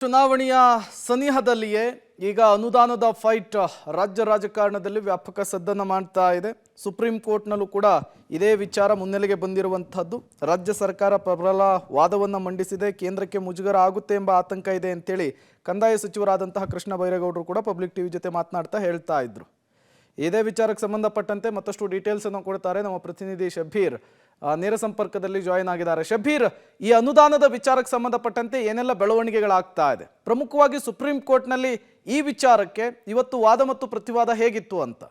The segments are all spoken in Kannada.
ಚುನಾವಣೆಯ ಸನಿಹದಲ್ಲಿಯೇ ಈಗ ಅನುದಾನದ ಫೈಟ್ ರಾಜ್ಯ ರಾಜಕಾರಣದಲ್ಲಿ ವ್ಯಾಪಕ ಸದ್ದನ್ನು ಮಾಡ್ತಾ ಇದೆ. ಸುಪ್ರೀಂ ಕೋರ್ಟ್ನಲ್ಲೂ ಕೂಡ ಇದೇ ವಿಚಾರ ಮುನ್ನೆಲೆಗೆ ಬಂದಿರುವಂತಹದ್ದು. ರಾಜ್ಯ ಸರ್ಕಾರ ಪ್ರಬಲ ವಾದವನ್ನು ಮಂಡಿಸಿದೆ. ಕೇಂದ್ರಕ್ಕೆ ಮುಜುಗರ ಆಗುತ್ತೆ ಎಂಬ ಆತಂಕ ಇದೆ ಅಂತೇಳಿ ಕಂದಾಯ ಸಚಿವರಾದಂತಹ ಕೃಷ್ಣ ಬೈರೇಗೌಡರು ಕೂಡ ಪಬ್ಲಿಕ್ ಟಿವಿ ಜೊತೆ ಮಾತನಾಡ್ತಾ ಹೇಳ್ತಾ ಇದ್ರು. ಇದೇ ವಿಚಾರಕ್ಕೆ ಸಂಬಂಧಪಟ್ಟಂತೆ ಮತ್ತಷ್ಟು ಡೀಟೇಲ್ಸ್ ಅನ್ನು ಕೊಡ್ತಾರೆ ನಮ್ಮ ಪ್ರತಿನಿಧಿ ಶಬ್ಬೀರ್. ನೇರ ಸಂಪರ್ಕದಲ್ಲಿ ಜಾಯಿನ್ ಆಗಿದ್ದಾರೆ. ಶಬ್ಬೀರ್, ಈ ಅನುದಾನದ ವಿಚಾರಕ್ಕೆ ಸಂಬಂಧಪಟ್ಟಂತೆ ಏನೆಲ್ಲ ಬೆಳವಣಿಗೆಗಳಾಗ್ತಾ ಇದೆ? ಪ್ರಮುಖವಾಗಿ ಸುಪ್ರೀಂ ಕೋರ್ಟ್ನಲ್ಲಿ ಈ ವಿಚಾರಕ್ಕೆ ಇವತ್ತು ವಾದ ಮತ್ತು ಪ್ರತಿವಾದ ಹೇಗಿತ್ತು ಅಂತ?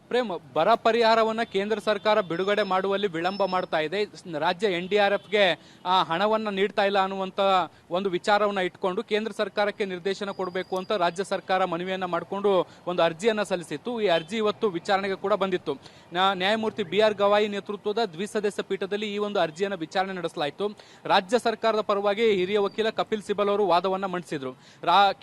ಪ್ರೇಮ್, ಬರ ಪರಿಹಾರವನ್ನ ಕೇಂದ್ರ ಸರ್ಕಾರ ಬಿಡುಗಡೆ ಮಾಡುವಲ್ಲಿ ವಿಳಂಬ ಮಾಡ್ತಾ ಇದೆ. ರಾಜ್ಯ NDRFಗೆ ಹಣವನ್ನ ನೀಡ್ತಾ ಇಲ್ಲ ಅನ್ನುವಂತ ಒಂದು ವಿಚಾರವನ್ನ ಇಟ್ಕೊಂಡು ಕೇಂದ್ರ ಸರ್ಕಾರಕ್ಕೆ ನಿರ್ದೇಶನ ಕೊಡಬೇಕು ಅಂತ ರಾಜ್ಯ ಸರ್ಕಾರ ಮನವಿಯನ್ನ ಮಾಡಿಕೊಂಡು ಒಂದು ಅರ್ಜಿಯನ್ನ ಸಲ್ಲಿಸಿತ್ತು. ಈ ಅರ್ಜಿ ಇವತ್ತು ವಿಚಾರಣೆಗೆ ಕೂಡ ಬಂದಿತ್ತು. ನ್ಯಾಯಮೂರ್ತಿ BR ಗವಾಯಿ ನೇತೃತ್ವದ ದ್ವಿಸದಸ್ಯ ಪೀಠದಲ್ಲಿ ಈ ಒಂದು ಅರ್ಜಿಯನ್ನ ವಿಚಾರಣೆ ನಡೆಸಲಾಯಿತು. ರಾಜ್ಯ ಸರ್ಕಾರದ ಪರವಾಗಿ ಹಿರಿಯ ವಕೀಲ ಕಪಿಲ್ ಸಿಬಲ್ ಅವರು ವಾದವನ್ನ ಮಂಡಿಸಿದ್ರು.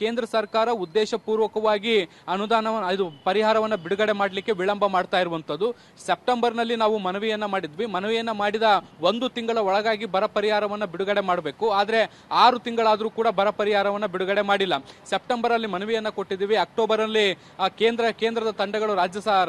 ಕೇಂದ್ರ ಸರ್ಕಾರ ಉದ್ದೇಶಪೂರ್ವಕವಾಗಿ ಅನುದಾನವನ್ನು ಪರಿಹಾರವನ್ನ ಬಿಡುಗಡೆ ಮಾಡಲಿಕ್ಕೆ ವಿಳಂಬ ಮಾಡ್ತಾ ಇರುವಂತದ್ದು. ಸೆಪ್ಟೆಂಬರ್ನಲ್ಲಿ ನಾವು ಮನವಿಯನ್ನ ಮಾಡಿದ್ವಿ. ಮನವಿಯನ್ನ ಮಾಡಿದ 1 ತಿಂಗಳ ಒಳಗಾಗಿ ಬರ ಪರಿಹಾರವನ್ನ ಬಿಡುಗಡೆ ಮಾಡಬೇಕು. ಆದ್ರೆ 6 ತಿಂಗಳಾದ್ರೂ ಕೂಡ ಬರ ಪರಿಹಾರವನ್ನ ಬಿಡುಗಡೆ ಮಾಡಿಲ್ಲ. ಸೆಪ್ಟೆಂಬರ್ ಅಲ್ಲಿ ಮನವಿಯನ್ನ ಕೊಟ್ಟಿದ್ದೀವಿ. ಅಕ್ಟೋಬರ್ ಅಲ್ಲಿ ಕೇಂದ್ರದ ತಂಡಗಳು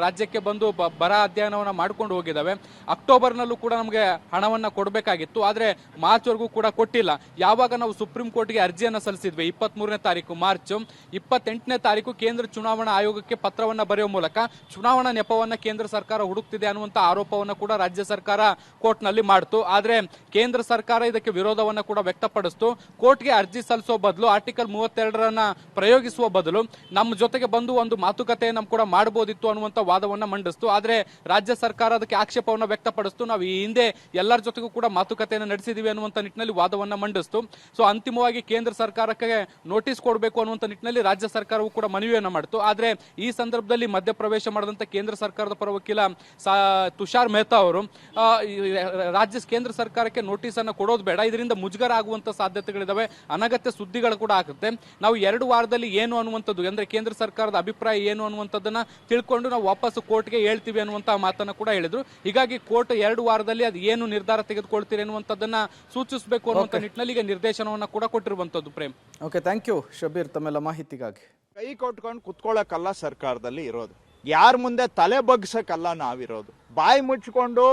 ರಾಜ್ಯಕ್ಕೆ ಬಂದು ಬರ ಅಧ್ಯಯನವನ್ನ ಮಾಡ್ಕೊಂಡು ಹೋಗಿದ್ದಾವೆ. ಅಕ್ಟೋಬರ್ ನಲ್ಲೂ ಕೂಡ ನಮಗೆ ಹಣವನ್ನ ಕೊಡಬೇಕಾಗಿತ್ತು. ಆದ್ರೆ ಮಾರ್ಚ್ ವರೆಗೂ ಕೂಡ ಕೊಟ್ಟಿಲ್ಲ. ಯಾವಾಗ ನಾವು ಸುಪ್ರೀಂ ಕೋರ್ಟ್ಗೆ ಅರ್ಜಿಯನ್ನ ಸಲ್ಲಿಸಿದ್ವಿ 23ನೇ ತಾರೀಕು ಮಾರ್ಚ್, 28ನೇ ತಾರೀಕು ಕೇಂದ್ರ ಚುನಾವಣಾ ಆಯೋಗಕ್ಕೆ ಪತ್ರವನ್ನ ಬರೆಯುವ ಮೂಲಕ ಚುನಾವಣಾ ನೆಪವನ್ನ ಕೇಂದ್ರ ಸರ್ಕಾರ ಹುಡುಕ್ತಿದೆ ಅನ್ನುವಂತ ಆರೋಪವನ್ನ ಕೂಡ ರಾಜ್ಯ ಸರ್ಕಾರ ಕೋರ್ಟ್ ನಲ್ಲಿ ಮಾಡಿತು. ಆದ್ರೆ ಕೇಂದ್ರ ಸರ್ಕಾರ ಇದಕ್ಕೆ ವಿರೋಧವನ್ನ ಕೂಡ ವ್ಯಕ್ತಪಡಿಸಿತು. ಕೋರ್ಟ್ಗೆ ಅರ್ಜಿ ಸಲ್ಲಿಸೋ ಬದಲು ಆರ್ಟಿಕಲ್ 32ರನ್ನ ಪ್ರಯೋಗಿಸುವ ಬದಲು ನಮ್ಮ ಜೊತೆಗೆ ಬಂದು ಒಂದು ಮಾತುಕತೆಯನ್ನು ಕೂಡ ಮಾಡಬಹುದಿತ್ತು ಅನ್ನುವಂತ ವಾದವನ್ನ ಮಂಡಿಸ್ತು. ಆದ್ರೆ ರಾಜ್ಯ ಸರ್ಕಾರ ಅದಕ್ಕೆ ಆಕ್ಷೇಪವನ್ನ ವ್ಯಕ್ತಪಡಿಸ್ತು. ನಾವು ಈ ಹಿಂದೆ ಎಲ್ಲರ ಜೊತೆಗೂ ಕೂಡ ಮಾತುಕತೆಯನ್ನು ನಡೆಸಿದೀವಿ ಅನ್ನುವಂತ ನಿಟ್ಟಿನಲ್ಲಿ ವಾದವನ್ನ ಮಂಡಿಸ್ತು. ಸೊ ಅಂತಿಮವಾಗಿ ಕೇಂದ್ರ ಸರ್ಕಾರಕ್ಕೆ ನೋಟಿಸ್ ಕೊಡಬೇಕು ಅನ್ನುವಂತ ನಿಟ್ಟಿನಲ್ಲಿ ರಾಜ್ಯ ಸರ್ಕಾರವು ಕೂಡ ಮನವಿಯನ್ನ ಮಾಡಿತು. ಆದ್ರೆ ಈ ಸಂದರ್ಭದಲ್ಲಿ ಮಧ್ಯಪ್ರವೇಶ ಮಾಡಿದಂತ ಕೇಂದ್ರ ಸರ್ಕಾರದ ಪರ ವಕೀಲ ತುಷಾರ್ ಮೆಹ್ತಾ ಅವರು ಕೇಂದ್ರ ಸರ್ಕಾರಕ್ಕೆ ನೋಟಿಸ್ ಅನ್ನು ಕೊಡೋದು ಬೇಡ, ಇದರಿಂದ ಮುಜುಗರ ಆಗುವಂತ ಸಾಧ್ಯತೆಗಳಿದಾವೆ, ಅನಗತ್ಯ ಸುದ್ದಿಗಳು ಕೂಡ ಆಗುತ್ತೆ, ನಾವು 2 ವಾರದಲ್ಲಿ ಏನು ಅನ್ನುವಂಥದ್ದು ಅಂದ್ರೆ ಕೇಂದ್ರ ಸರ್ಕಾರದ ಅಭಿಪ್ರಾಯ ಏನು ಅನ್ನುವಂಥದ್ದನ್ನ ತಿಳ್ಕೊಂಡು ನಾವು ವಾಪಸ್ ಕೋರ್ಟ್ಗೆ ಹೇಳ್ತೀವಿ ಅನ್ನುವಂತ ಮಾತನ್ನ ಕೂಡ ಹೇಳಿದ್ರು. ಹೀಗಾಗಿ ಕೋರ್ಟ್ 2 ವಾರದಲ್ಲಿ ಅದು ಏನು ನಿರ್ಧಾರ ತೆಗೆದುಕೊಳ್ತೀರಿ ಅನ್ನುವಂಥದ್ದನ್ನ ಸೂಚಿಸಬೇಕು ಅನ್ನುವಂತ ನಿಟ್ಟಿನಲ್ಲಿ ಈಗ ನಿರ್ದೇಶನವನ್ನ ಕೂಡ ಕೊಟ್ಟಿರುವಂತದ್ದು. Prem, okay, thank you Shabbir ತಮ್ಮೆಲ್ಲ ಮಾಹಿತಿಗಾಗಿ. ಕೈ ಕೊಟ್ಕೊಂಡು ಕುತ್ಕೊಳ್ಳೋಕ್ಕಲ್ಲ ಸರ್ಕಾರದಲ್ಲಿ ಇರೋದು, ಯಾರ ಮುಂದೆ ತಲೆ ಬಗ್ಸಕ್ಕಲ್ಲ ನಾವಿರೋದು, ಬಾಯಿ ಮುಚ್ಕೊಂಡು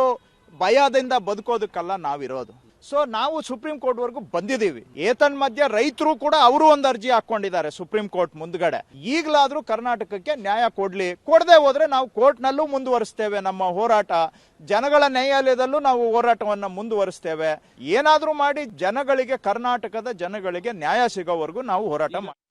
ಭಯದಿಂದ ಬದುಕೋದಕ್ಕಲ್ಲ ನಾವಿರೋದು. ಸೊ ನಾವು ಸುಪ್ರೀಂ ಕೋರ್ಟ್ ವರೆಗೂ ಬಂದಿದ್ದೀವಿ. ಏತನ್ಮಧ್ಯೆ ರೈತರು ಕೂಡ ಅವರು ಒಂದು ಅರ್ಜಿ ಹಾಕೊಂಡಿದ್ದಾರೆ ಸುಪ್ರೀಂ ಕೋರ್ಟ್ ಮುಂದ್ಗಡೆ. ಈಗಲಾದ್ರೂ ಕರ್ನಾಟಕಕ್ಕೆ ನ್ಯಾಯ ಕೊಡದೆ ಹೋದ್ರೆ ನಾವು ಕೋರ್ಟ್ ನಲ್ಲೂ ಮುಂದುವರಿಸ್ತೇವೆ ನಮ್ಮ ಹೋರಾಟ. ಜನಗಳ ನ್ಯಾಯಾಲಯದಲ್ಲೂ ನಾವು ಹೋರಾಟವನ್ನ ಮುಂದುವರಿಸ್ತೇವೆ. ಏನಾದ್ರೂ ಮಾಡಿ ಕರ್ನಾಟಕದ ಜನಗಳಿಗೆ ನ್ಯಾಯ ಸಿಗೋವರೆಗೂ ನಾವು ಹೋರಾಟ